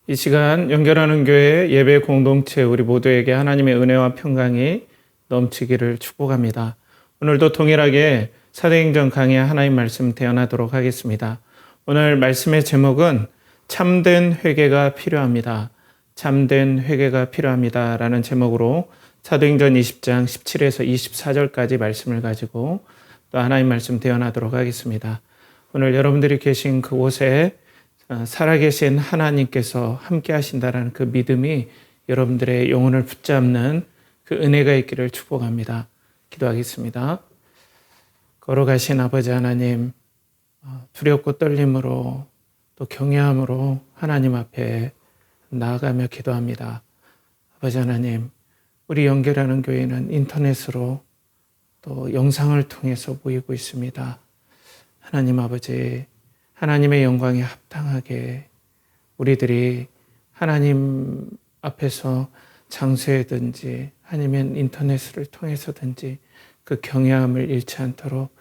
이 시간 연결하는 교회 예배 공동체 우리 모두에게 하나님의 은혜와 평강이 넘치기를 축복합니다. 오늘도 동일하게 사도행전 강의 하나님 말씀 대언하도록 하겠습니다. 오늘 말씀의 제목은 참된 회개가 필요합니다. 참된 회개가 필요합니다. 라는 제목으로 사도행전 20장 17에서 24절까지 말씀을 가지고 또 하나님 말씀 대언하도록 하겠습니다. 오늘 여러분들이 계신 그곳에 살아계신 하나님께서 함께 하신다라는 그 믿음이 여러분들의 영혼을 붙잡는 그 은혜가 있기를 축복합니다. 기도하겠습니다. 걸어가신 아버지 하나님, 두렵고 떨림으로 또 경외함으로 하나님 앞에 나아가며 기도합니다. 아버지 하나님, 우리 연결하는 교회는 인터넷으로 또 영상을 통해서 모이고 있습니다. 하나님 아버지, 하나님의 영광에 합당하게 우리들이 하나님 앞에서 장소에든지 아니면 인터넷을 통해서든지 그 경외함을 잃지 않도록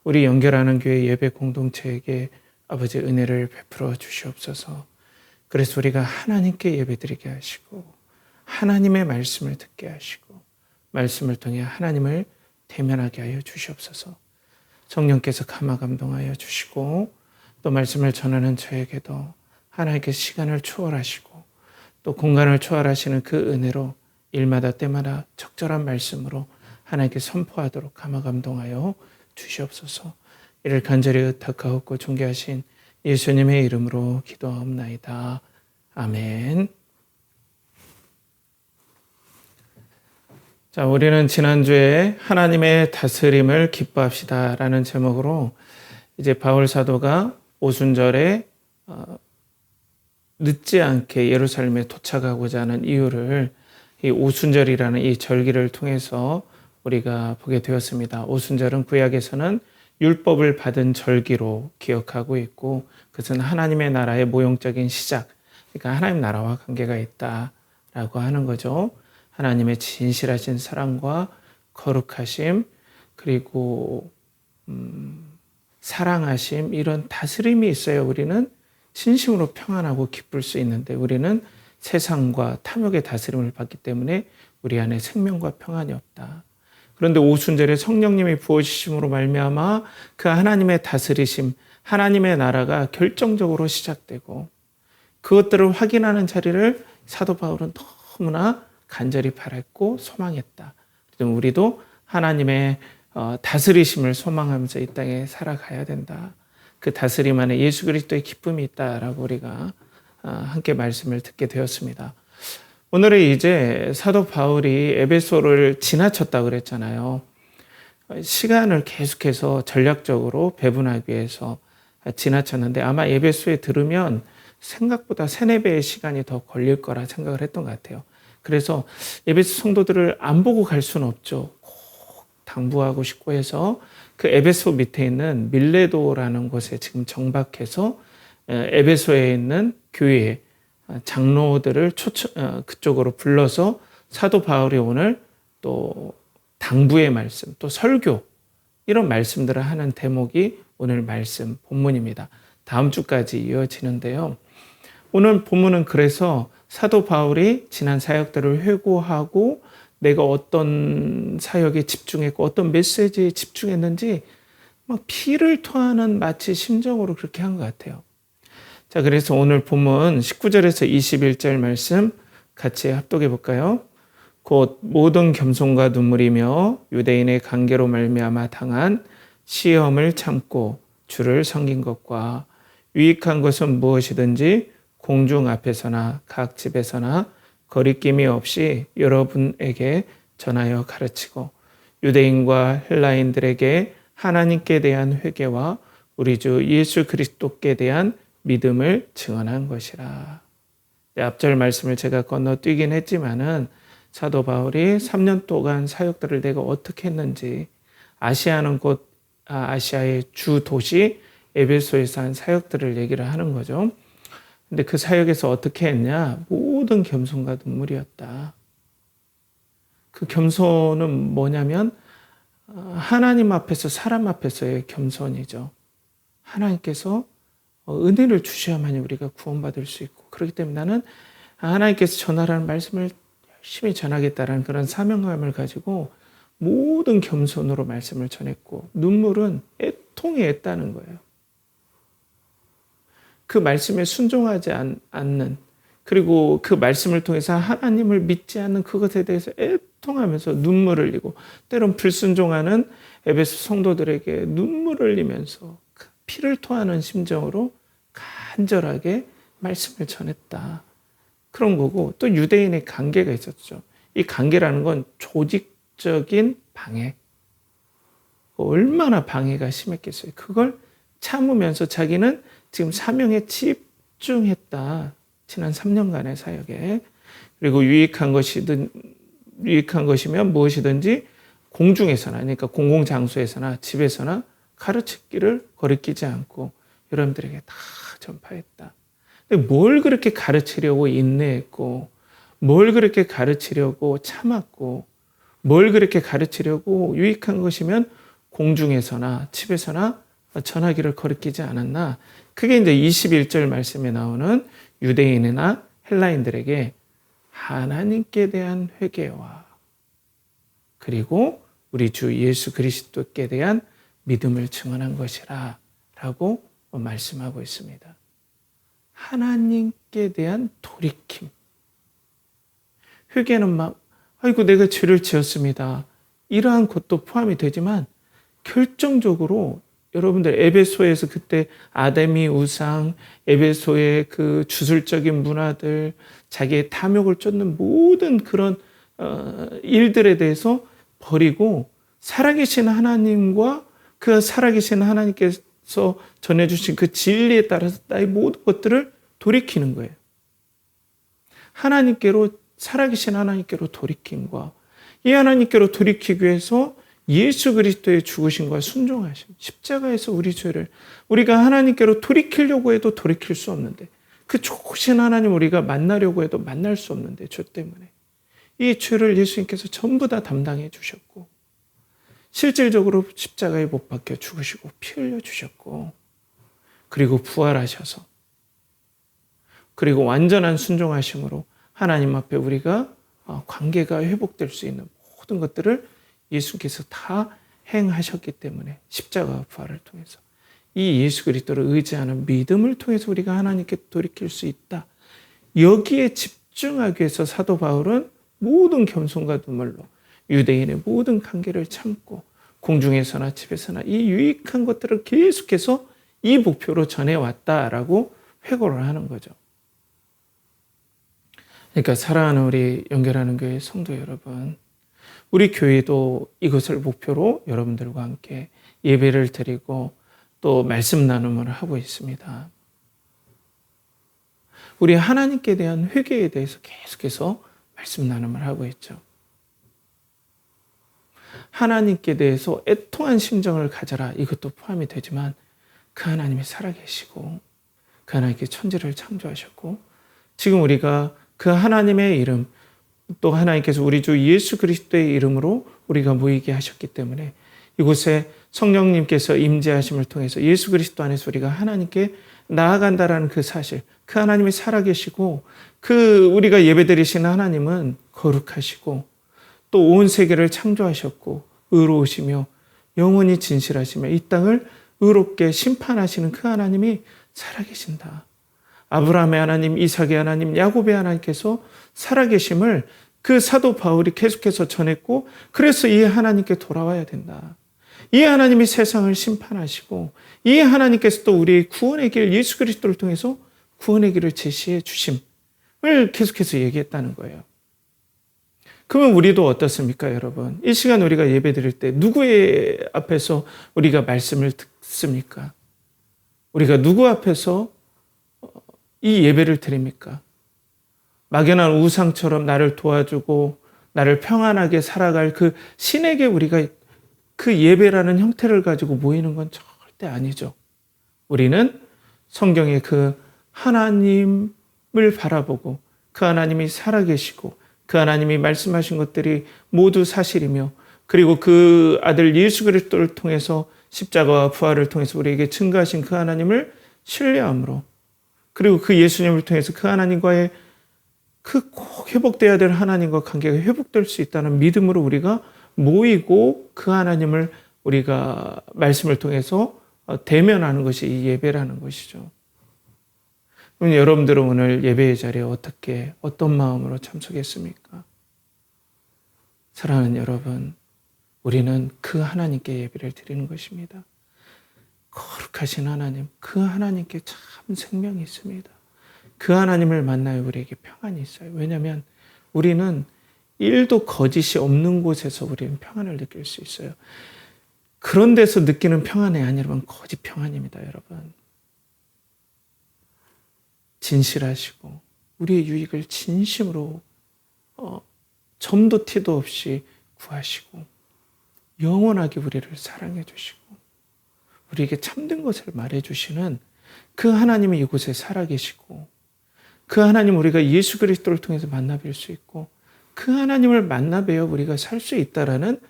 우리 연결하는 교회 예배 공동체에게 아버지 은혜를 베풀어 주시옵소서. 그래서 우리가 하나님께 예배드리게 하시고 하나님의 말씀을 듣게 하시고 말씀을 통해 하나님을 대면하게 하여 주시옵소서. 성령께서 감화 감동하여 주시고 또 말씀을 전하는 저에게도 하나님께 시간을 초월하시고 또 공간을 초월하시는 그 은혜로 일마다 때마다 적절한 말씀으로 하나님께 선포하도록 감화 감동하여 주시옵소서. 이를 간절히 의탁하옵고 존귀하신 예수님의 이름으로 기도하옵나이다. 아멘. 자, 우리는 지난주에 하나님의 다스림을 기뻐합시다 라는 제목으로 이제 바울 사도가 오순절에 늦지 않게 예루살렘에 도착하고자 하는 이유를 이 오순절이라는 이 절기를 통해서 우리가 보게 되었습니다. 오순절은 구약에서는 율법을 받은 절기로 기억하고 있고 그것은 하나님의 나라의 모형적인 시작, 그러니까 하나님 나라와 관계가 있다라고 하는 거죠. 하나님의 진실하신 사랑과 거룩하심 그리고 사랑하심 이런 다스림이 있어야 우리는 진심으로 평안하고 기쁠 수 있는데 우리는 세상과 탐욕의 다스림을 받기 때문에 우리 안에 생명과 평안이 없다. 그런데 오순절에 성령님이 부어주심으로 말미암아 그 하나님의 다스리심, 하나님의 나라가 결정적으로 시작되고 그것들을 확인하는 자리를 사도 바울은 너무나 간절히 바랐고 소망했다. 우리도 하나님의 다스리심을 소망하면서 이 땅에 살아가야 된다. 그 다스림 안에 예수 그리스도의 기쁨이 있다라고 우리가 함께 말씀을 듣게 되었습니다. 오늘은 이제 사도 바울이 에베소를 지나쳤다고 그랬잖아요. 시간을 계속해서 전략적으로 배분하기 위해서 지나쳤는데 아마 에베소에 들으면 생각보다 3-4배의 시간이 더 걸릴 거라 생각을 했던 것 같아요. 그래서 에베소 성도들을 안 보고 갈 수는 없죠. 꼭 당부하고 싶고 해서 그 에베소 밑에 있는 밀레도라는 곳에 지금 정박해서 에베소에 있는 교회 장로들을 그쪽으로 불러서 사도 바울이 오늘 또 당부의 말씀, 또 설교 이런 말씀들을 하는 대목이 오늘 말씀 본문입니다. 다음 주까지 이어지는데요. 오늘 본문은 그래서 사도 바울이 지난 사역들을 회고하고 내가 어떤 사역에 집중했고 어떤 메시지에 집중했는지 막 피를 토하는 마치 심정으로 그렇게 한 것 같아요. 자, 그래서 오늘 본문 19절에서 21절 말씀 같이 합독해 볼까요? 곧 모든 겸손과 눈물이며 유대인의 관계로 말미암아 당한 시험을 참고 주를 섬긴 것과 유익한 것은 무엇이든지 공중 앞에서나 각 집에서나 거리낌이 없이 여러분에게 전하여 가르치고 유대인과 헬라인들에게 하나님께 대한 회개와 우리 주 예수 그리스도께 대한 믿음을 증언한 것이라. 앞절 말씀을 제가 건너뛰긴 했지만은 사도 바울이 3년 동안 사역들을 내가 어떻게 했는지 아시아는 곧 아시아의 주 도시 에베소에서 한 사역들을 얘기를 하는 거죠. 근데 그 사역에서 어떻게 했냐? 모든 겸손과 눈물이었다. 그 겸손은 뭐냐면 하나님 앞에서 사람 앞에서의 겸손이죠. 하나님께서 은혜를 주셔야만 우리가 구원받을 수 있고, 그렇기 때문에 나는 하나님께서 전하라는 말씀을 열심히 전하겠다라는 그런 사명감을 가지고 모든 겸손으로 말씀을 전했고, 눈물은 애통이 애다는 거예요. 그 말씀에 순종하지 않는, 그리고 그 말씀을 통해서 하나님을 믿지 않는 그것에 대해서 애통하면서 눈물을 흘리고, 때론 불순종하는 에베소 성도들에게 눈물을 흘리면서 피를 토하는 심정으로 간절하게 말씀을 전했다. 그런 거고, 또 유대인의 관계가 있었죠. 이 관계라는 건 조직적인 방해. 얼마나 방해가 심했겠어요. 그걸 참으면서 자기는 지금 사명에 집중했다. 지난 3년간의 사역에. 그리고 유익한 것이면 무엇이든지 공중에서나, 그러니까 공공장소에서나 집에서나 가르치기를 거리끼지 않고 여러분들에게 다 전파했다. 근데 뭘 그렇게 가르치려고 인내했고, 뭘 그렇게 가르치려고 참았고, 뭘 그렇게 가르치려고 유익한 것이면 공중에서나 집에서나 전하기를 거리끼지 않았나? 그게 이제 21절 말씀에 나오는 유대인이나 헬라인들에게 하나님께 대한 회개와 그리고 우리 주 예수 그리스도께 대한 믿음을 증언한 것이라 라고 말씀하고 있습니다. 하나님께 대한 돌이킴. 회개는 막 아이고 내가 죄를 지었습니다. 이러한 것도 포함이 되지만 결정적으로 여러분들 에베소에서 그때 아담이 우상, 에베소의 그 주술적인 문화들, 자기의 탐욕을 쫓는 모든 그런 일들에 대해서 버리고 살아계신 하나님과 그 살아계신 하나님께서 전해주신 그 진리에 따라서 나의 모든 것들을 돌이키는 거예요. 하나님께로, 살아계신 하나님께로 돌이킴과 이 하나님께로 돌이키기 위해서 예수 그리스도의 죽으심과 순종하심, 십자가에서 우리 죄를 우리가 하나님께로 돌이키려고 해도 돌이킬 수 없는데, 그 좋으신 하나님 우리가 만나려고 해도 만날 수 없는데, 죄 때문에 이 죄를 예수님께서 전부 다 담당해 주셨고, 실질적으로 십자가에 못 박혀 죽으시고 피 흘려 주셨고, 그리고 부활하셔서, 그리고 완전한 순종하심으로 하나님 앞에 우리가 관계가 회복될 수 있는 모든 것들을 예수께서 다 행하셨기 때문에 십자가 부활을 통해서 이 예수 그리스도를 의지하는 믿음을 통해서 우리가 하나님께 돌이킬 수 있다. 여기에 집중하기 위해서 사도 바울은 모든 겸손과 눈물로 유대인의 모든 관계를 참고 공중에서나 집에서나 이 유익한 것들을 계속해서 이 목표로 전해왔다라고 회고를 하는 거죠. 그러니까 사랑하는 우리 연결하는 교회 성도 여러분, 우리 교회도 이것을 목표로 여러분들과 함께 예배를 드리고 또 말씀 나눔을 하고 있습니다. 우리 하나님께 대한 회개에 대해서 계속해서 말씀 나눔을 하고 있죠. 하나님께 대해서 애통한 심정을 가져라, 이것도 포함이 되지만 그 하나님이 살아계시고 그 하나님께 천지를 창조하셨고 지금 우리가 그 하나님의 이름, 또 하나님께서 우리 주 예수 그리스도의 이름으로 우리가 모이게 하셨기 때문에 이곳에 성령님께서 임재하심을 통해서 예수 그리스도 안에서 우리가 하나님께 나아간다라는 그 사실, 그 하나님이 살아계시고 그 우리가 예배드리시는 하나님은 거룩하시고 또 온 세계를 창조하셨고 의로우시며 영원히 진실하시며 이 땅을 의롭게 심판하시는 그 하나님이 살아계신다. 아브라함의 하나님, 이삭의 하나님, 야곱의 하나님께서 살아계심을 그 사도 바울이 계속해서 전했고, 그래서 이 하나님께 돌아와야 된다. 이 하나님이 세상을 심판하시고 이 하나님께서 또 우리의 구원의 길 예수 그리스도를 통해서 구원의 길을 제시해 주심을 계속해서 얘기했다는 거예요. 그러면 우리도 어떻습니까, 여러분? 이 시간 우리가 예배 드릴 때 누구의 앞에서 우리가 말씀을 듣습니까? 우리가 누구 앞에서 이 예배를 드립니까? 막연한 우상처럼 나를 도와주고 나를 평안하게 살아갈 그 신에게 우리가 그 예배라는 형태를 가지고 모이는 건 절대 아니죠. 우리는 성경의 그 하나님을 바라보고 그 하나님이 살아계시고 그 하나님이 말씀하신 것들이 모두 사실이며 그리고 그 아들 예수 그리스도를 통해서 십자가와 부활을 통해서 우리에게 증거하신 그 하나님을 신뢰함으로, 그리고 그 예수님을 통해서 그 하나님과의 그 꼭 회복돼야 될 하나님과 관계가 회복될 수 있다는 믿음으로 우리가 모이고 그 하나님을 우리가 말씀을 통해서 대면하는 것이 이 예배라는 것이죠. 그럼 여러분들은 오늘 예배의 자리에 어떤 마음으로 참석했습니까? 사랑하는 여러분, 우리는 그 하나님께 예배를 드리는 것입니다. 거룩하신 하나님, 그 하나님께 참 생명이 있습니다. 그 하나님을 만나야 우리에게 평안이 있어요. 왜냐하면 우리는 1도 거짓이 없는 곳에서 우리는 평안을 느낄 수 있어요. 그런 데서 느끼는 평안이 아니라면 거짓 평안입니다, 여러분. 진실하시고 우리의 유익을 진심으로 점도 티도 없이 구하시고 영원하게 우리를 사랑해 주시고 우리에게 참된 것을 말해 주시는 그 하나님이 이곳에 살아계시고 그 하나님 우리가 예수 그리스도를 통해서 만나뵐 수 있고 그 하나님을 만나뵈어 우리가 살 수 있다라는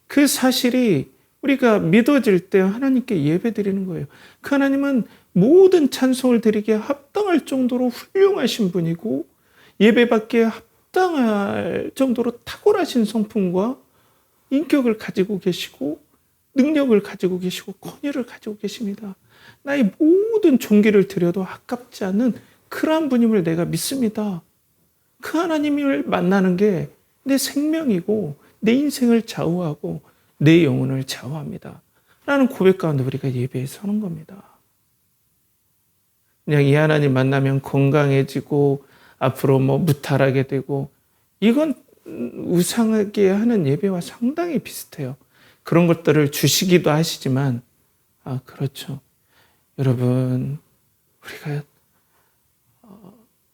그 사실이 우리가 믿어질 때 하나님께 예배드리는 거예요. 그 하나님은 모든 찬송을 드리기에 합당할 정도로 훌륭하신 분이고 예배받기에 합당할 정도로 탁월하신 성품과 인격을 가지고 계시고 능력을 가지고 계시고 권위를 가지고 계십니다. 나의 모든 존귀를 드려도 아깝지 않는 그러한 분임을 내가 믿습니다. 그 하나님을 만나는 게 내 생명이고 내 인생을 좌우하고 내 영혼을 좌우합니다. 라는 고백 가운데 우리가 예배에 서는 겁니다. 그냥 이 하나님 만나면 건강해지고 앞으로 무탈하게 되고 이건 우상하게 하는 예배와 상당히 비슷해요. 그런 것들을 주시기도 하시지만 그렇죠. 여러분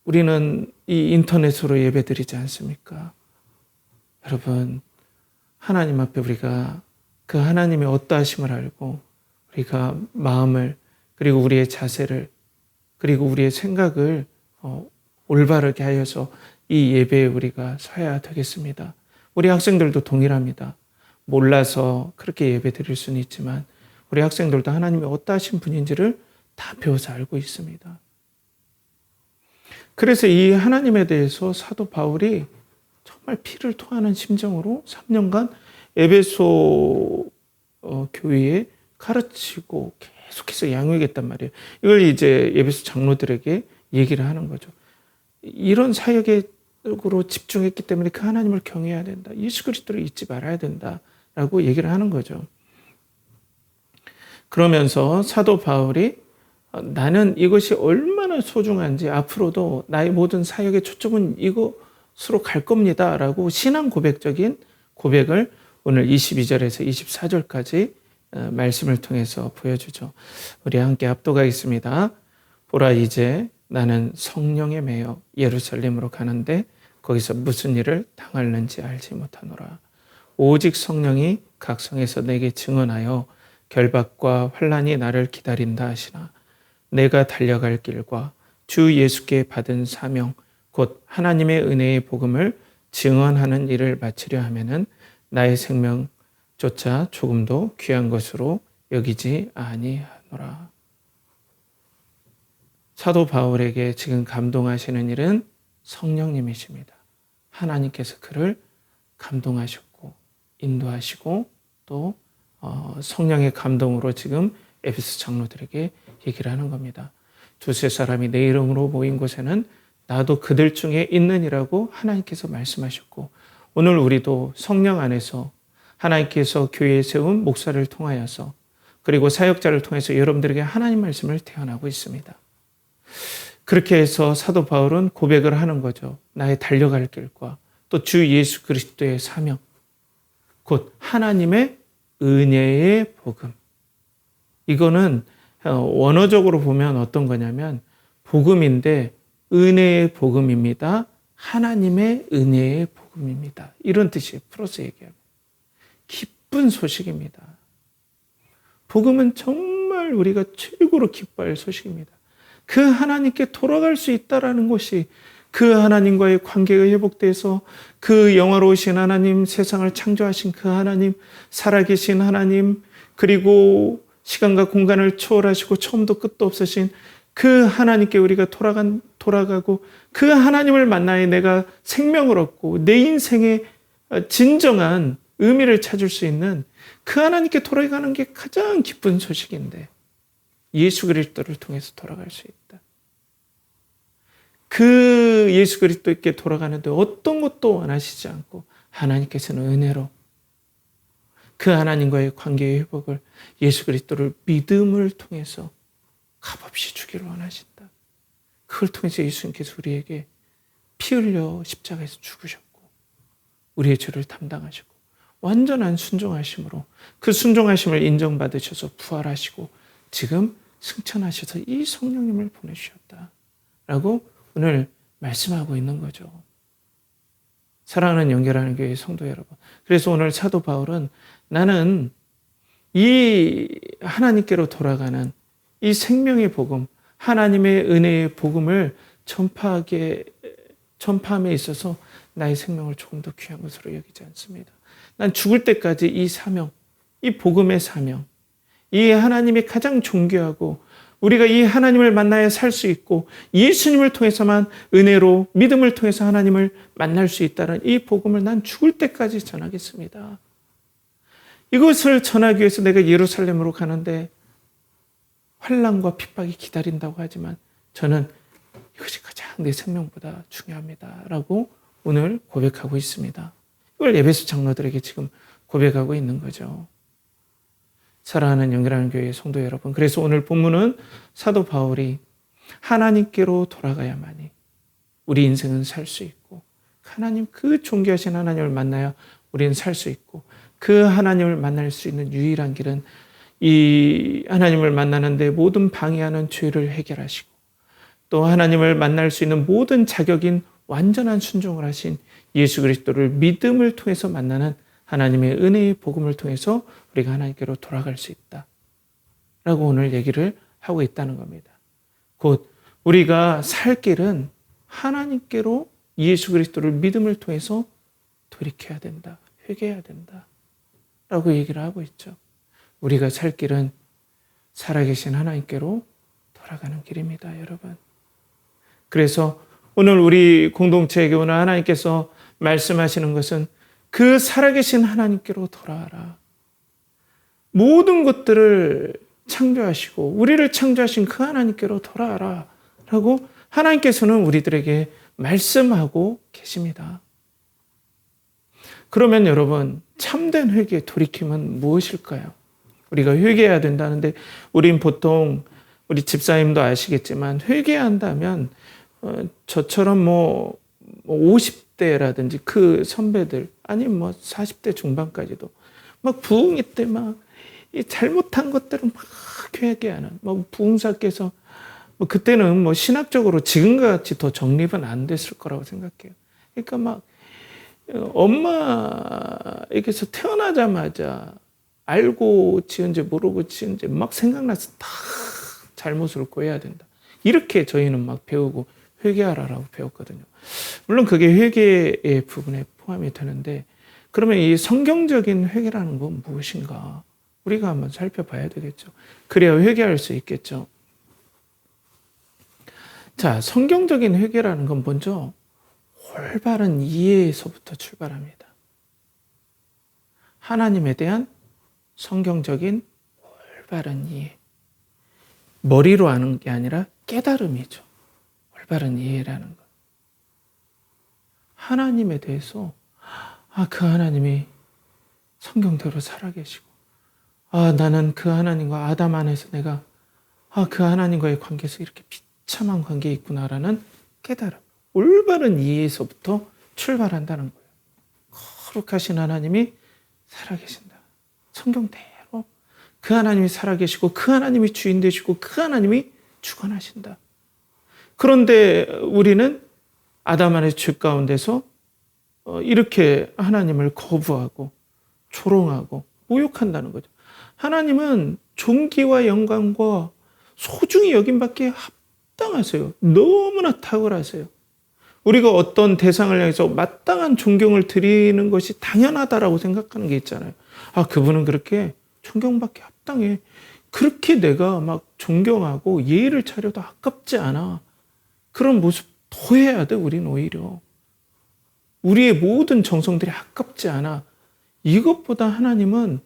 우리는 이 인터넷으로 예배드리지 않습니까? 여러분 하나님 앞에 우리가 그 하나님의 어떠하심을 알고 우리가 마음을 그리고 우리의 자세를 그리고 우리의 생각을 올바르게 하여서 이 예배에 우리가 서야 되겠습니다. 우리 학생들도 동일합니다. 몰라서 그렇게 예배 드릴 수는 있지만 우리 학생들도 하나님이 어떠하신 분인지를 다 배워서 알고 있습니다. 그래서 이 하나님에 대해서 사도 바울이 정말 피를 토하는 심정으로 3년간 에베소 교회에 가르치고 계속해서 양육했단 말이에요. 이걸 이제 에베소 장로들에게 얘기를 하는 거죠. 이런 사역으로 집중했기 때문에 그 하나님을 경외해야 된다. 예수 그리스도를 잊지 말아야 된다라고 얘기를 하는 거죠. 그러면서 사도 바울이 나는 이것이 얼마나 소중한지 앞으로도 나의 모든 사역의 초점은 이것으로 갈 겁니다. 라고 신앙 고백적인 고백을 오늘 22절에서 24절까지 말씀을 통해서 보여주죠. 우리 함께 합독하겠습니다. 보라 이제 나는 성령에 매여 예루살렘으로 가는데 거기서 무슨 일을 당할는지 알지 못하노라. 오직 성령이 각 성에서 내게 증언하여 결박과 환난이 나를 기다린다 하시나 내가 달려갈 길과 주 예수께 받은 사명 곧 하나님의 은혜의 복음을 증언하는 일을 마치려 하면은 나의 생명조차 조금도 귀한 것으로 여기지 아니하노라. 사도 바울에게 지금 감동하시는 일은 성령님이십니다. 하나님께서 그를 감동하셨고 인도하시고 또 성령의 감동으로 지금 에베소 장로들에게 얘기를 하는 겁니다. 두세 사람이 내 이름으로 모인 곳에는 나도 그들 중에 있느니라고 하나님께서 말씀하셨고 오늘 우리도 성령 안에서 하나님께서 교회에 세운 목사를 통하여서 그리고 사역자를 통해서 여러분들에게 하나님 말씀을 태어나고 있습니다. 그렇게 해서 사도 바울은 고백을 하는 거죠. 나의 달려갈 길과 또 주 예수 그리스도의 사명 곧 하나님의 은혜의 복음. 이거는 원어적으로 보면 어떤 거냐면 복음인데 은혜의 복음입니다. 하나님의 은혜의 복음입니다. 이런 뜻이에요. 풀어서 얘기하면. 기쁜 소식입니다. 복음은 정말 우리가 최고로 기뻐할 소식입니다. 그 하나님께 돌아갈 수 있다라는 것이 그 하나님과의 관계가 회복돼서 그 영화로우신 하나님, 세상을 창조하신 그 하나님, 살아계신 하나님, 그리고 시간과 공간을 초월하시고 처음도 끝도 없으신 그 하나님께 우리가 돌아가고 그 하나님을 만나야 내가 생명을 얻고 내 인생의 진정한 의미를 찾을 수 있는 그 하나님께 돌아가는 게 가장 기쁜 소식인데 예수 그리스도를 통해서 돌아갈 수 있다. 그 예수 그리스도께 돌아가는데 어떤 것도 원하시지 않고 하나님께서는 은혜로 그 하나님과의 관계의 회복을 예수 그리스도를 믿음을 통해서 값없이 주기를 원하신다. 그걸 통해서 예수님께서 우리에게 피 흘려 십자가에서 죽으셨고 우리의 죄를 담당하시고 완전한 순종하심으로 그 순종하심을 인정받으셔서 부활하시고 지금 승천하셔서 이 성령님을 보내주셨다라고 오늘 말씀하고 있는 거죠. 사랑하는 연결하는 교회 성도 여러분. 그래서 오늘 사도 바울은 나는 이 하나님께로 돌아가는 이 생명의 복음, 하나님의 은혜의 복음을 전파함에 있어서 나의 생명을 조금 더 귀한 것으로 여기지 않습니다. 난 죽을 때까지 이 사명, 이 복음의 사명, 이 하나님이 가장 존귀하고 우리가 이 하나님을 만나야 살 수 있고 예수님을 통해서만 은혜로 믿음을 통해서 하나님을 만날 수 있다는 이 복음을 난 죽을 때까지 전하겠습니다. 이것을 전하기 위해서 내가 예루살렘으로 가는데 환난과 핍박이 기다린다고 하지만 저는 이것이 가장 내 생명보다 중요합니다. 라고 오늘 고백하고 있습니다. 이걸 에베소 장로들에게 지금 고백하고 있는 거죠. 사랑하는 연결하는 교회의 성도 여러분. 그래서 오늘 본문은 사도 바울이 하나님께로 돌아가야만이 우리 인생은 살 수 있고 하나님 그 존귀하신 하나님을 만나야 우리는 살 수 있고 그 하나님을 만날 수 있는 유일한 길은 이 하나님을 만나는데 모든 방해하는 죄를 해결하시고 또 하나님을 만날 수 있는 모든 자격인 완전한 순종을 하신 예수 그리스도를 믿음을 통해서 만나는 하나님의 은혜의 복음을 통해서 우리가 하나님께로 돌아갈 수 있다. 라고 오늘 얘기를 하고 있다는 겁니다. 곧 우리가 살 길은 하나님께로 예수 그리스도를 믿음을 통해서 돌이켜야 된다. 회개해야 된다. 라고 얘기를 하고 있죠. 우리가 살 길은 살아계신 하나님께로 돌아가는 길입니다, 여러분. 그래서 오늘 우리 공동체에게 오늘 하나님께서 말씀하시는 것은 그 살아계신 하나님께로 돌아와라. 모든 것들을 창조하시고 우리를 창조하신 그 하나님께로 돌아와라. 라고 하나님께서는 우리들에게 말씀하고 계십니다. 그러면 여러분, 참된 회개의 돌이킴은 무엇일까요? 우리가 회개해야 된다는데 우린 보통 우리 집사님도 아시겠지만 회개한다면 저처럼 50대라든지 그 선배들 아니면 40대 중반까지도 막 부흥회 때 막 잘못한 것들을 막 회개하는 부흥사께서 그때는 신학적으로 지금과 같이 더 정립은 안 됐을 거라고 생각해요. 그러니까 막 엄마에게서 태어나자마자 알고 지은지 모르고 지은지 막 생각나서 다 잘못을 고해야 된다. 이렇게 저희는 막 배우고 회개하라라고 배웠거든요. 물론 그게 회개의 부분에 포함이 되는데 그러면 이 성경적인 회개라는 건 무엇인가? 우리가 한번 살펴봐야 되겠죠. 그래야 회개할 수 있겠죠. 자, 성경적인 회개라는 건 먼저 올바른 이해에서부터 출발합니다. 하나님에 대한 성경적인 올바른 이해. 머리로 아는 게 아니라 깨달음이죠. 올바른 이해라는 것. 하나님에 대해서 그 하나님이 성경대로 살아계시고 나는 그 하나님과 아담 안에서 내가 그 하나님과의 관계에서 이렇게 비참한 관계에 있구나라는 깨달음. 올바른 이해에서부터 출발한다는 거예요. 거룩하신 하나님이 살아계신다. 성경대로 그 하나님이 살아계시고 그 하나님이 주인 되시고 그 하나님이 주관하신다. 그런데 우리는 아담 안의 죄 가운데서 이렇게 하나님을 거부하고 조롱하고 모욕한다는 거죠. 하나님은 존귀와 영광과 소중히 여김받기에 합당하세요. 너무나 탁월하세요. 우리가 어떤 대상을 향해서 마땅한 존경을 드리는 것이 당연하다라고 생각하는 게 있잖아요. 아, 그분은 그렇게 존경받기 합당해. 그렇게 내가 막 존경하고 예의를 차려도 아깝지 않아. 그런 모습 더 해야 돼, 우리는 오히려. 우리의 모든 정성들이 아깝지 않아. 이것보다 하나님은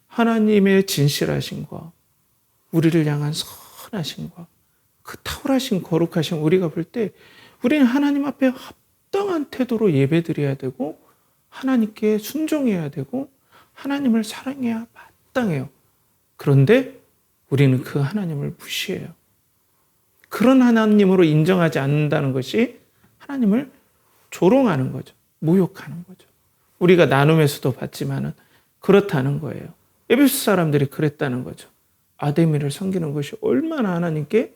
하나님의 진실하심과 우리를 향한 선하심과 그 탁월하신 거룩하신 우리가 볼 때 우리는 하나님 앞에 합당한 태도로 예배드려야 되고 하나님께 순종해야 되고 하나님을 사랑해야 마땅해요. 그런데 우리는 그 하나님을 무시해요. 그런 하나님으로 인정하지 않는다는 것이 하나님을 조롱하는 거죠. 모욕하는 거죠. 우리가 나눔에서도 봤지만은 그렇다는 거예요. 에베소 사람들이 그랬다는 거죠. 아데미를 섬기는 것이 얼마나 하나님께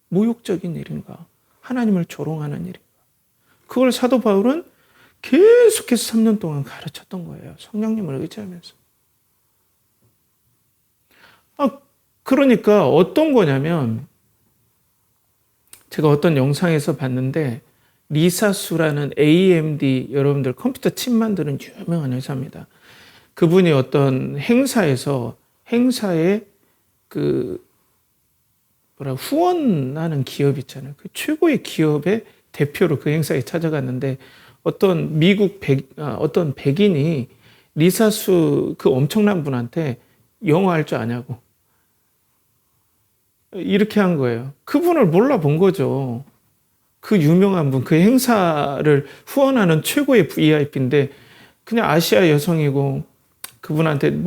모욕적인 일인가. 하나님을 조롱하는 일인가. 그걸 사도 바울은 계속해서 3년 동안 가르쳤던 거예요. 성령님을 의지하면서. 그러니까 어떤 거냐면 제가 어떤 영상에서 봤는데 리사수라는 AMD 여러분들 컴퓨터 칩 만드는 유명한 회사입니다. 그분이 어떤 행사에 후원하는 기업 있잖아요. 그 최고의 기업의 대표로 그 행사에 찾아갔는데 어떤 어떤 백인이 리사수 그 엄청난 분한테 영어 할 줄 아냐고 이렇게 한 거예요. 그분을 몰라본 거죠. 그 유명한 분, 그 행사를 후원하는 최고의 VIP인데 그냥 아시아 여성이고 그분한테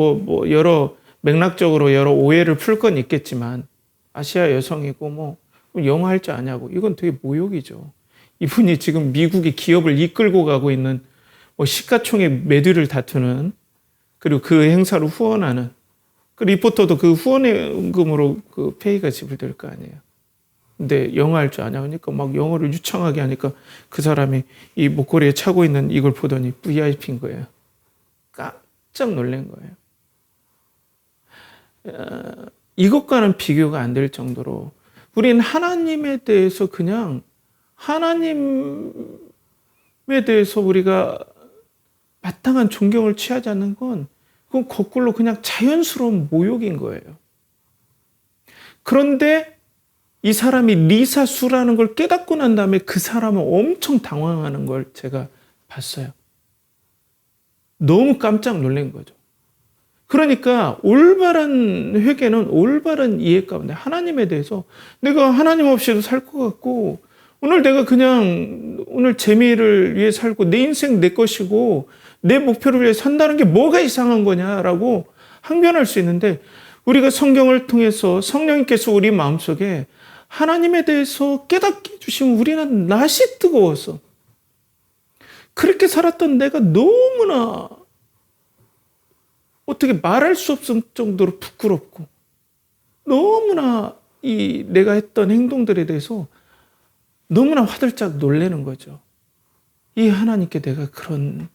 여러 맥락적으로 여러 오해를 풀 건 있겠지만 아시아 여성이고 영어 할 줄 아냐고. 이건 되게 모욕이죠. 이분이 지금 미국의 기업을 이끌고 가고 있는 시가총액 매들을 다투는 그리고 그 행사를 후원하는 그 리포터도 그 후원금으로 그 페이가 지불될 거 아니에요. 근데 영어 할 줄 아냐 하니까 막 영어를 유창하게 하니까 그 사람이 이 목걸이에 차고 있는 이걸 보더니 VIP인 거예요. 깜짝 놀란 거예요. 이것과는 비교가 안 될 정도로 우리는 하나님에 대해서 그냥 하나님에 대해서 우리가 마땅한 존경을 취하지 않는 건 그건 거꾸로 그냥 자연스러운 모욕인 거예요. 그런데 이 사람이 리사수라는 걸 깨닫고 난 다음에 그 사람은 엄청 당황하는 걸 제가 봤어요. 너무 깜짝 놀란 거죠. 그러니까 올바른 회개는 올바른 이해 가운데 하나님에 대해서 내가 하나님 없이도 살 것 같고 오늘 내가 그냥 오늘 재미를 위해 살고 내 인생 내 것이고 내 목표를 위해 산다는 게 뭐가 이상한 거냐라고 항변할 수 있는데 우리가 성경을 통해서 성령님께서 우리 마음속에 하나님에 대해서 깨닫게 해주시면 우리는 낯이 뜨거워서 그렇게 살았던 내가 너무나 어떻게 말할 수 없을 정도로 부끄럽고 너무나 내가 했던 행동들에 대해서 너무나 화들짝 놀라는 거죠. 이 하나님께 내가 그런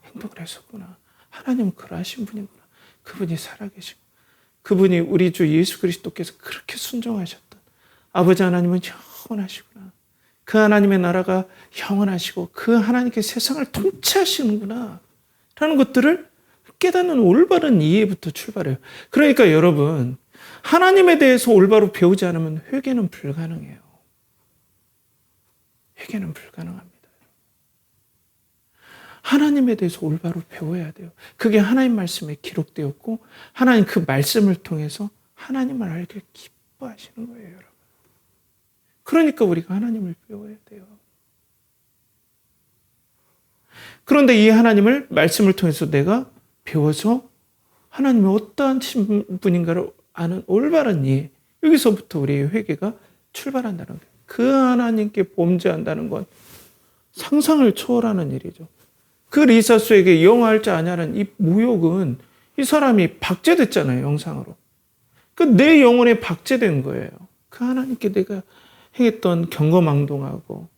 행동을 했었구나. 하나님은 그러하신 분이구나. 그분이 살아계시고 그분이 우리 주 예수 그리스도께서 그렇게 순종하셨던 아버지 하나님은 영원하시구나. 그 하나님의 나라가 영원하시고 그 하나님께 세상을 통치하시는구나 라는 것들을 깨닫는 올바른 이해부터 출발해요. 그러니까 여러분 하나님에 대해서 올바로 배우지 않으면 회개는 불가능해요. 회개는 불가능합니다. 하나님에 대해서 올바로 배워야 돼요. 그게 하나님 말씀에 기록되었고 하나님 그 말씀을 통해서 하나님을 알게 기뻐하시는 거예요. 여러분. 그러니까 우리가 하나님을 배워야 돼요. 그런데 이 하나님을 말씀을 통해서 내가 배워서 하나님이 어떠한 분인가를 아는 올바른 이해, 여기서부터 우리의 회개가 출발한다는 거예요. 그 하나님께 범죄한다는 건 상상을 초월하는 일이죠. 그 리사수에게 영어 할 줄 아냐는 이 모욕은 이 사람이 박제됐잖아요, 영상으로. 내 영혼에 박제된 거예요. 그 하나님께 내가 행했던 경거망동하고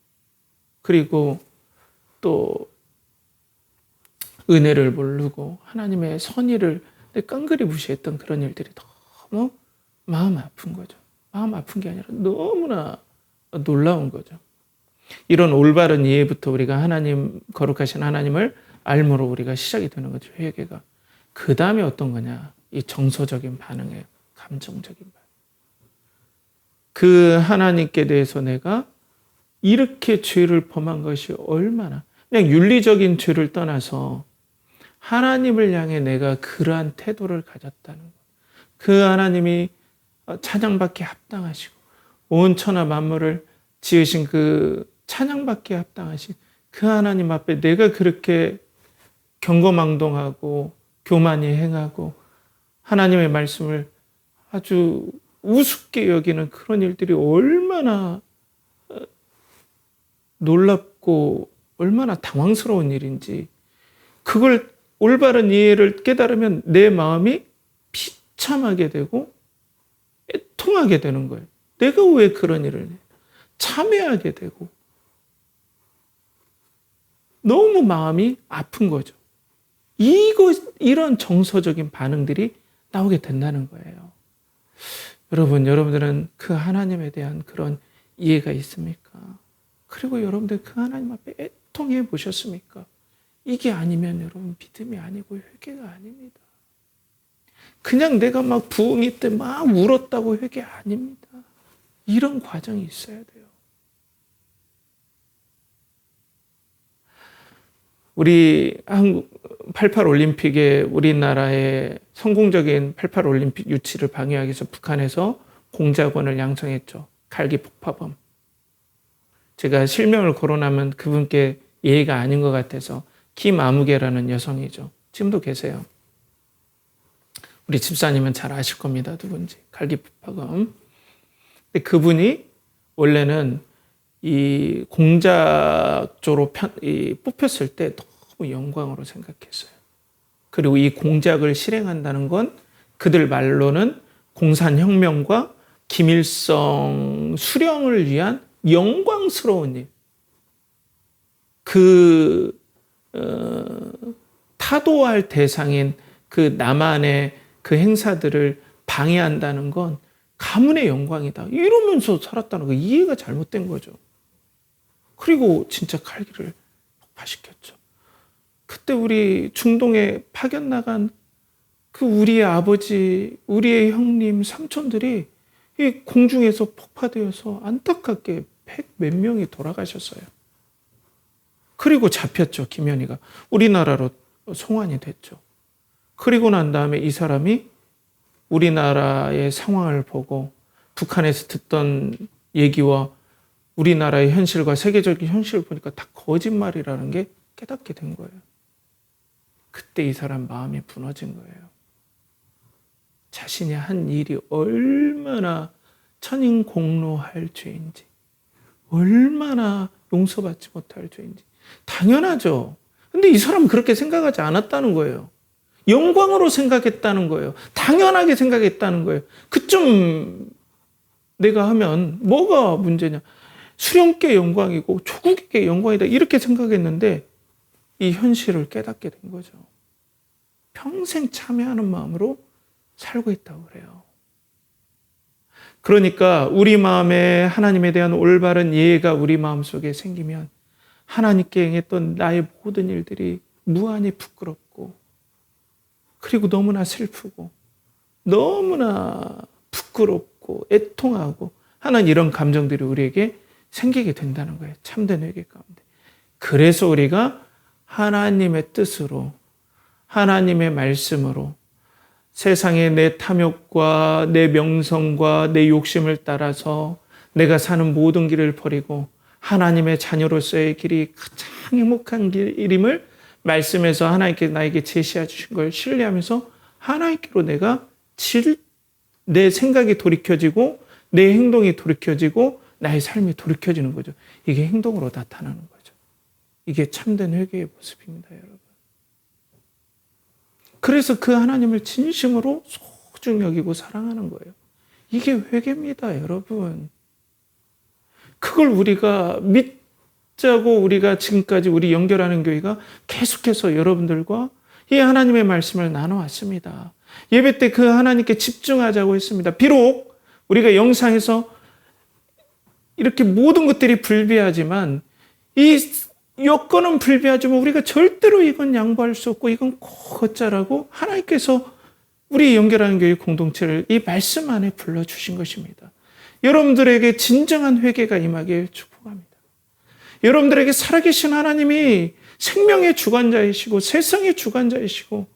그리고 또 은혜를 모르고 하나님의 선의를 깡그리 무시했던 그런 일들이 너무 마음 아픈 거죠. 마음 아픈 게 아니라 너무나 놀라운 거죠. 이런 올바른 이해부터 우리가 하나님, 거룩하신 하나님을 알므로 우리가 시작이 되는 거죠, 회개가. 그 다음에 어떤 거냐? 이 정서적인 반응이에요. 감정적인 반응. 그 하나님께 대해서 내가 이렇게 죄를 범한 것이 얼마나, 그냥 윤리적인 죄를 떠나서 하나님을 향해 내가 그러한 태도를 가졌다는 것. 그 하나님이 찬양받기에 합당하시고 온 천하 만물을 지으신 그 찬양받기에 합당하신 그 하나님 앞에 내가 그렇게 경거망동하고 교만히 행하고 하나님의 말씀을 아주 우습게 여기는 그런 일들이 얼마나 놀랍고 얼마나 당황스러운 일인지, 그걸 올바른 이해를 깨달으면 내 마음이 비참하게 되고 애통하게 되는 거예요. 내가 왜 그런 일을 해? 참회하게 되고 너무 마음이 아픈 거죠. 이런 정서적인 반응들이 나오게 된다는 거예요. 여러분들은 그 하나님에 대한 그런 이해가 있습니까? 그리고 여러분들 그 하나님 앞에 애통해 보셨습니까? 이게 아니면 여러분 믿음이 아니고 회개가 아닙니다. 그냥 내가 막 부흥이 때 막 울었다고 회개 아닙니다. 이런 과정이 있어야 돼요. 우리 88 올림픽에 우리나라의 성공적인 88 올림픽 유치를 방해하기 위해서 북한에서 공작원을 양성했죠. 칼기 폭파범. 제가 실명을 거론하면 그분께 예의가 아닌 것 같아서 김아무개라는 여성이죠. 지금도 계세요. 우리 집사님은 잘 아실 겁니다. 누군지. 칼기 폭파범. 근데 그분이 원래는 이 공작조로 뽑혔을 때 너무 영광으로 생각했어요. 그리고 이 공작을 실행한다는 건 그들 말로는 공산혁명과 김일성 수령을 위한 영광스러운 일. 타도할 대상인 그 남한의 그 행사들을 방해한다는 건 가문의 영광이다. 이러면서 살았다는 거, 이해가 잘못된 거죠. 그리고 진짜 칼기를 폭파시켰죠. 그때 우리 중동에 파견 나간 그 우리의 아버지, 우리의 형님, 삼촌들이 이 공중에서 폭파되어서 안타깝게 100몇 명이 돌아가셨어요. 그리고 잡혔죠, 김현희가. 우리나라로 송환이 됐죠. 그리고 난 다음에 이 사람이 우리나라의 상황을 보고 북한에서 듣던 얘기와 우리나라의 현실과 세계적인 현실을 보니까 다 거짓말이라는 게 깨닫게 된 거예요. 그때 이 사람 마음이 무너진 거예요. 자신이 한 일이 얼마나 천인공노할 죄인지, 얼마나 용서받지 못할 죄인지. 당연하죠. 근데 이 사람은 그렇게 생각하지 않았다는 거예요. 영광으로 생각했다는 거예요. 당연하게 생각했다는 거예요. 그쯤 내가 하면 뭐가 문제냐. 수령께 영광이고 조국에게 영광이다. 이렇게 생각했는데 이 현실을 깨닫게 된 거죠. 평생 참회하는 마음으로 살고 있다고 그래요. 그러니까 우리 마음에 하나님에 대한 올바른 이해가 우리 마음속에 생기면 하나님께 행했던 나의 모든 일들이 무한히 부끄럽고 그리고 너무나 슬프고 너무나 부끄럽고 애통하고 하는 이런 감정들이 우리에게 생기게 된다는 거예요. 참된 회개 가운데. 그래서 우리가 하나님의 뜻으로, 하나님의 말씀으로 세상의 내 탐욕과 내 명성과 내 욕심을 따라서 내가 사는 모든 길을 버리고 하나님의 자녀로서의 길이 가장 행복한 길임을 말씀에서 하나님께 나에게 제시해 주신 걸 신뢰하면서 하나님께로 내 생각이 돌이켜지고 내 행동이 돌이켜지고 나의 삶이 돌이켜지는 거죠. 이게 행동으로 나타나는 거죠. 이게 참된 회개의 모습입니다, 여러분. 그래서 그 하나님을 진심으로 소중히 여기고 사랑하는 거예요. 이게 회개입니다, 여러분. 그걸 우리가 믿자고 우리가 지금까지 우리 연결하는 교회가 계속해서 여러분들과 이 하나님의 말씀을 나눠왔습니다. 예배 때 그 하나님께 집중하자고 했습니다. 비록 우리가 영상에서 이렇게 모든 것들이 불비하지만 이 여건은 불비하지만 우리가 절대로 이건 양보할 수 없고 이건 꼭 어쩌라고 하나님께서 우리 연결하는 교회 공동체를 이 말씀 안에 불러주신 것입니다. 여러분들에게 진정한 회개가 임하게 축복합니다. 여러분들에게 살아계신 하나님이 생명의 주관자이시고 세상의 주관자이시고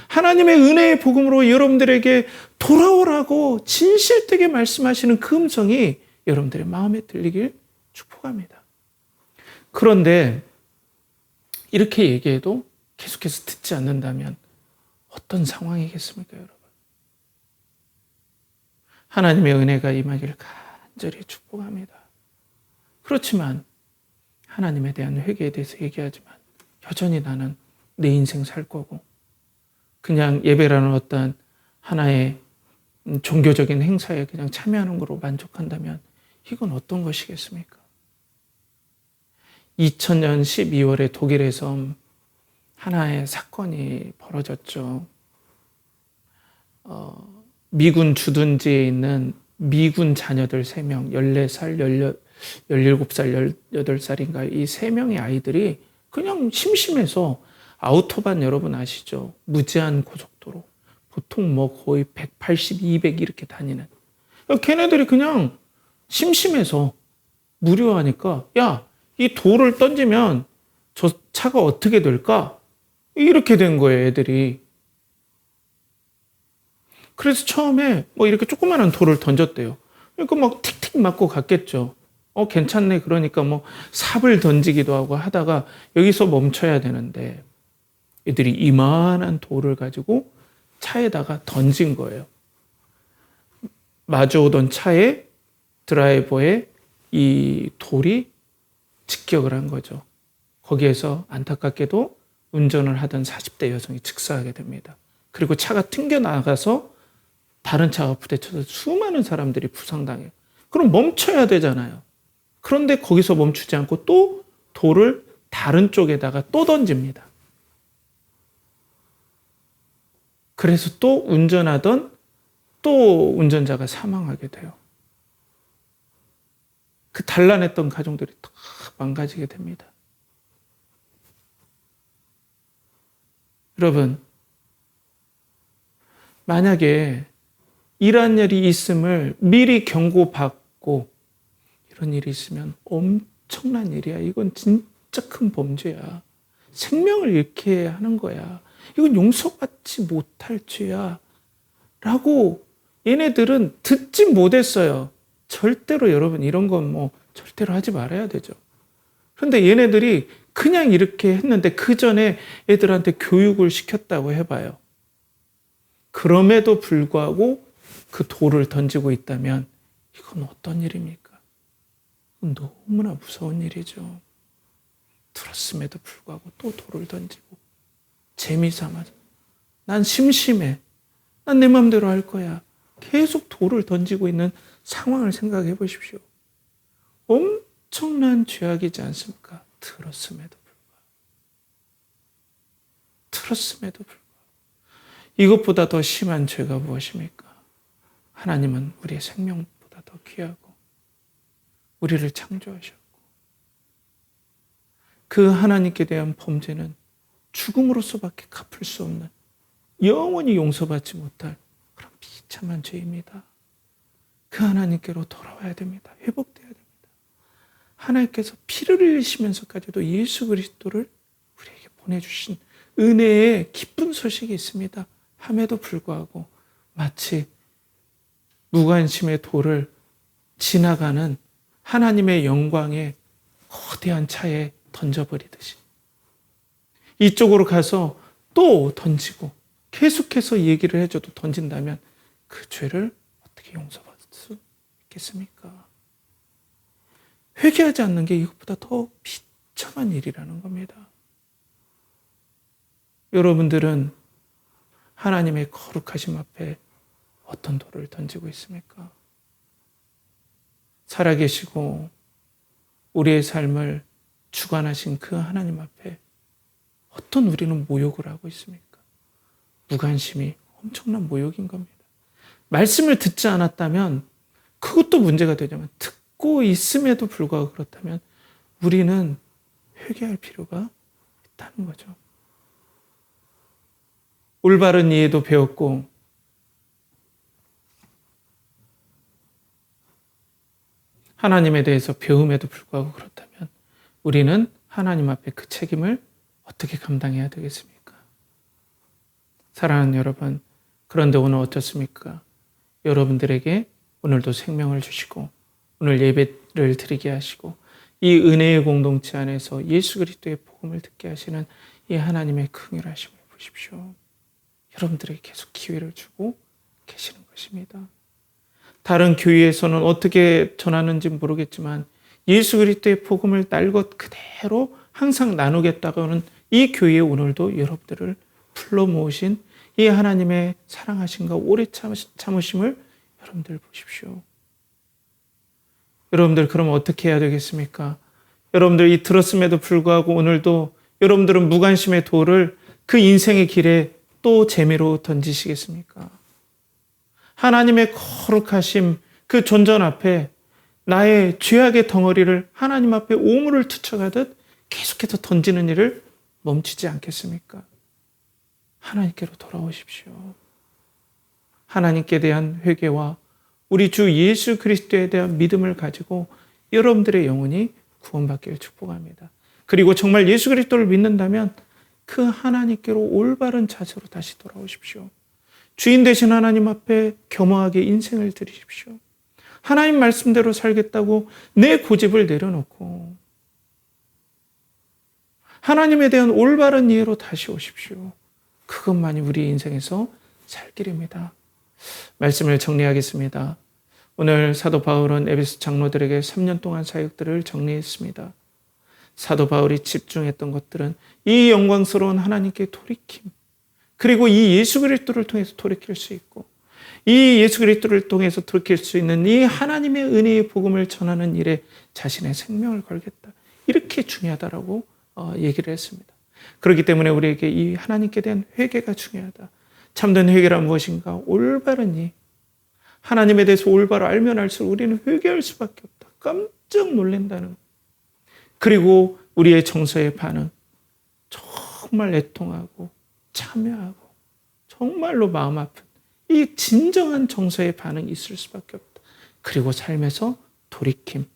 하나님의 은혜의 복음으로 여러분들에게 돌아오라고 진실되게 말씀하시는 그 음성이 여러분들의 마음에 들리길 축복합니다. 그런데 이렇게 얘기해도 계속해서 듣지 않는다면 어떤 상황이겠습니까, 여러분? 하나님의 은혜가 임하기를 간절히 축복합니다. 그렇지만 하나님에 대한 회개에 대해서 얘기하지만 여전히 나는 내 인생 살 거고 그냥 예배라는 어떤 하나의 종교적인 행사에 그냥 참여하는 거로 만족한다면 이건 어떤 것이겠습니까? 2000년 12월에 독일에서 하나의 사건이 벌어졌죠. 미군 주둔지에 있는 미군 자녀들 3명, 14살, 17살, 18살인가 이 3명의 아이들이 그냥 심심해서 아우토반 여러분 아시죠? 무제한 고속도로. 보통 뭐 거의 180, 200 이렇게 다니는. 걔네들이 그냥 심심해서 무료하니까 야, 이 돌을 던지면 저 차가 어떻게 될까? 이렇게 된 거예요, 애들이. 그래서 처음에 뭐 이렇게 조그마한 돌을 던졌대요. 그러니까 막 틱틱 맞고 갔겠죠. 괜찮네. 그러니까 뭐 삽을 던지기도 하고 하다가 여기서 멈춰야 되는데 애들이 이만한 돌을 가지고 차에다가 던진 거예요. 마주오던 차에 드라이버에 이 돌이 직격을 한 거죠. 거기에서 안타깝게도 운전을 하던 40대 여성이 즉사하게 됩니다. 그리고 차가 튕겨나가서 다른 차가 부딪혀서 수많은 사람들이 부상당해요. 그럼 멈춰야 되잖아요. 그런데 거기서 멈추지 않고 또 돌을 다른 쪽에다가 또 던집니다. 그래서 또 운전하던 또 운전자가 사망하게 돼요. 그 단란했던 가정들이 다 망가지게 됩니다. 여러분, 만약에 이러한 일이 있음을 미리 경고받고 이런 일이 있으면 엄청난 일이야. 이건 진짜 큰 범죄야. 생명을 잃게 하는 거야. 이건 용서받지 못할 죄야. 라고 얘네들은 듣지 못했어요. 절대로 여러분 이런 건 뭐 절대로 하지 말아야 되죠. 그런데 얘네들이 그냥 이렇게 했는데 그 전에 애들한테 교육을 시켰다고 해봐요. 그럼에도 불구하고 그 돌을 던지고 있다면 이건 어떤 일입니까? 너무나 무서운 일이죠. 들었음에도 불구하고 또 돌을 던지고 재미삼아. 난 심심해. 난 내 마음대로 할 거야. 계속 돌을 던지고 있는 상황을 생각해 보십시오. 엄청난 죄악이지 않습니까? 들었음에도 불구하고. 이것보다 더 심한 죄가 무엇입니까? 하나님은 우리의 생명보다 더 귀하고 우리를 창조하셨고 그 하나님께 대한 범죄는 죽음으로서밖에 갚을 수 없는 영원히 용서받지 못할 그런 비참한 죄입니다. 그 하나님께로 돌아와야 됩니다. 회복돼야 됩니다. 하나님께서 피를 흘리시면서까지도 예수 그리스도를 우리에게 보내주신 은혜의 기쁜 소식이 있습니다. 함에도 불구하고 마치 무관심의 돌을 지나가는 하나님의 영광의 거대한 차에 던져버리듯이 이쪽으로 가서 또 던지고 계속해서 얘기를 해줘도 던진다면 그 죄를 어떻게 용서받을 수 있겠습니까? 회개하지 않는 게 이것보다 더 비참한 일이라는 겁니다. 여러분들은 하나님의 거룩하심 앞에 어떤 돌을 던지고 있습니까? 살아계시고 우리의 삶을 주관하신 그 하나님 앞에 어떤 우리는 모욕을 하고 있습니까? 무관심이 엄청난 모욕인 겁니다. 말씀을 듣지 않았다면 그것도 문제가 되지만 듣고 듣고 있음에도 불구하고 그렇다면 우리는 회개할 필요가 있다는 거죠. 올바른 이해도 배웠고 하나님에 대해서 배움에도 불구하고 그렇다면 우리는 하나님 앞에 그 책임을 어떻게 감당해야 되겠습니까? 사랑하는 여러분, 그런데 오늘 어떻습니까? 여러분들에게 오늘도 생명을 주시고 오늘 예배를 드리게 하시고 이 은혜의 공동체 안에서 예수 그리스도의 복음을 듣게 하시는 이 하나님의 긍휼하심을 보십시오. 여러분들에게 계속 기회를 주고 계시는 것입니다. 다른 교회에서는 어떻게 전하는지 모르겠지만 예수 그리스도의 복음을 날 것 그대로 항상 나누겠다고는 이 교회에 오늘도 여러분들을 불러 모으신 이 하나님의 사랑하심과 오래 참으심을 여러분들 보십시오. 여러분들 그럼 어떻게 해야 되겠습니까? 여러분들 이 들었음에도 불구하고 오늘도 여러분들은 무관심의 돌을 그 인생의 길에 또 재미로 던지시겠습니까? 하나님의 거룩하심 그 존전 앞에 나의 죄악의 덩어리를 하나님 앞에 오물을 투척하듯 계속해서 던지는 일을 멈추지 않겠습니까? 하나님께로 돌아오십시오. 하나님께 대한 회개와 우리 주 예수 그리스도에 대한 믿음을 가지고 여러분들의 영혼이 구원받기를 축복합니다. 그리고 정말 예수 그리스도를 믿는다면 그 하나님께로 올바른 자세로 다시 돌아오십시오. 주인 되신 하나님 앞에 겸허하게 인생을 드리십시오. 하나님 말씀대로 살겠다고 내 고집을 내려놓고 하나님에 대한 올바른 이해로 다시 오십시오. 그것만이 우리 인생에서 살 길입니다. 말씀을 정리하겠습니다. 오늘 사도 바울은 에베소 장로들에게 3년 동안 사역들을 정리했습니다. 사도 바울이 집중했던 것들은 이 영광스러운 하나님께 돌이킴, 그리고 이 예수 그리스도를 통해서 돌이킬 수 있고 이 예수 그리스도를 통해서 돌이킬 수 있는 이 하나님의 은혜의 복음을 전하는 일에 자신의 생명을 걸겠다. 이렇게 중요하다라고 얘기를 했습니다. 그렇기 때문에 우리에게 이 하나님께 대한 회개가 중요하다. 참된 회개란 무엇인가? 올바른 이 하나님에 대해서 올바로 알면 알수록 우리는 회개할 수밖에 없다. 깜짝 놀란다는. 그리고 우리의 정서의 반응, 정말 애통하고 참여하고 정말로 마음 아픈 이 진정한 정서의 반응이 있을 수밖에 없다. 그리고 삶에서 돌이킴,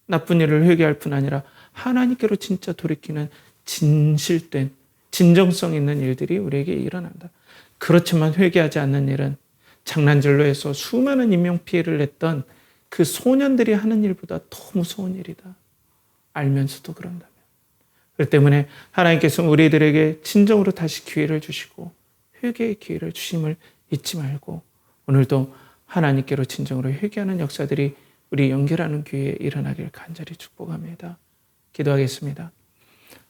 나쁜 일을 회개할 뿐 아니라 하나님께로 진짜 돌이키는 진실된 진정성 있는 일들이 우리에게 일어난다. 그렇지만 회개하지 않는 일은 장난질로 해서 수많은 인명피해를 냈던 그 소년들이 하는 일보다 더 무서운 일이다. 알면서도 그런다면. 그렇기 때문에 하나님께서 우리들에게 진정으로 다시 기회를 주시고 회개의 기회를 주심을 잊지 말고 오늘도 하나님께로 진정으로 회개하는 역사들이 우리 연결하는 교회에 일어나길 간절히 축복합니다. 기도하겠습니다.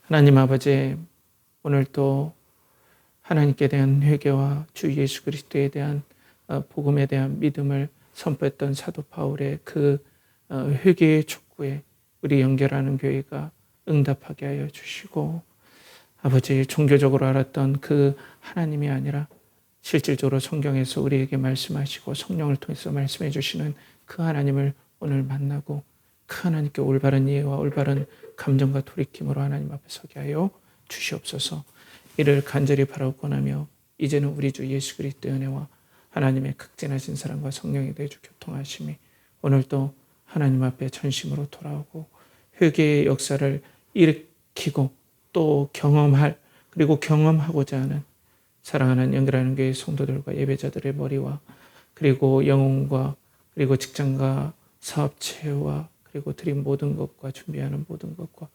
하나님 아버지, 오늘 또 하나님께 대한 회개와 주 예수 그리스도에 대한 복음에 대한 믿음을 선포했던 사도 바울의 그 회개의 촉구에 우리 연결하는 교회가 응답하게 하여 주시고 아버지, 종교적으로 알았던 그 하나님이 아니라 실질적으로 성경에서 우리에게 말씀하시고 성령을 통해서 말씀해 주시는 그 하나님을 오늘 만나고 그 하나님께 올바른 이해와 올바른 감정과 돌이킴으로 하나님 앞에 서게 하여 주시옵소서. 이를 간절히 바라고 권하며 이제는 우리 주 예수 그리스도의 은혜와 하나님의 극진하신 사랑과 성령에 대해 주 교통하심이 오늘도 하나님 앞에 전심으로 돌아오고 회개의 역사를 일으키고 또 경험할 그리고 경험하고자 하는 사랑하는 연결하는 교회 성도들과 예배자들의 머리와 그리고 영혼과 그리고 직장과 사업체와 그리고 드린 모든 것과 준비하는 모든 것과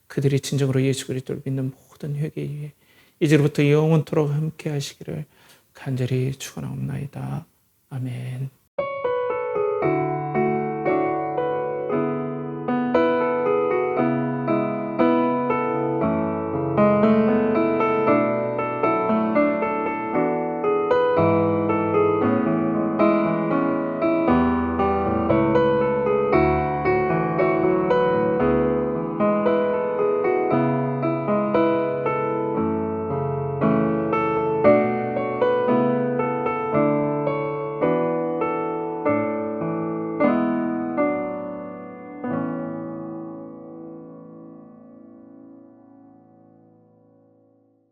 그들이 진정으로 예수 그리스도를 믿는 모든 회개 위에 이제부터 영원토록 함께 하시기를 간절히 축원하옵나이다. 아멘.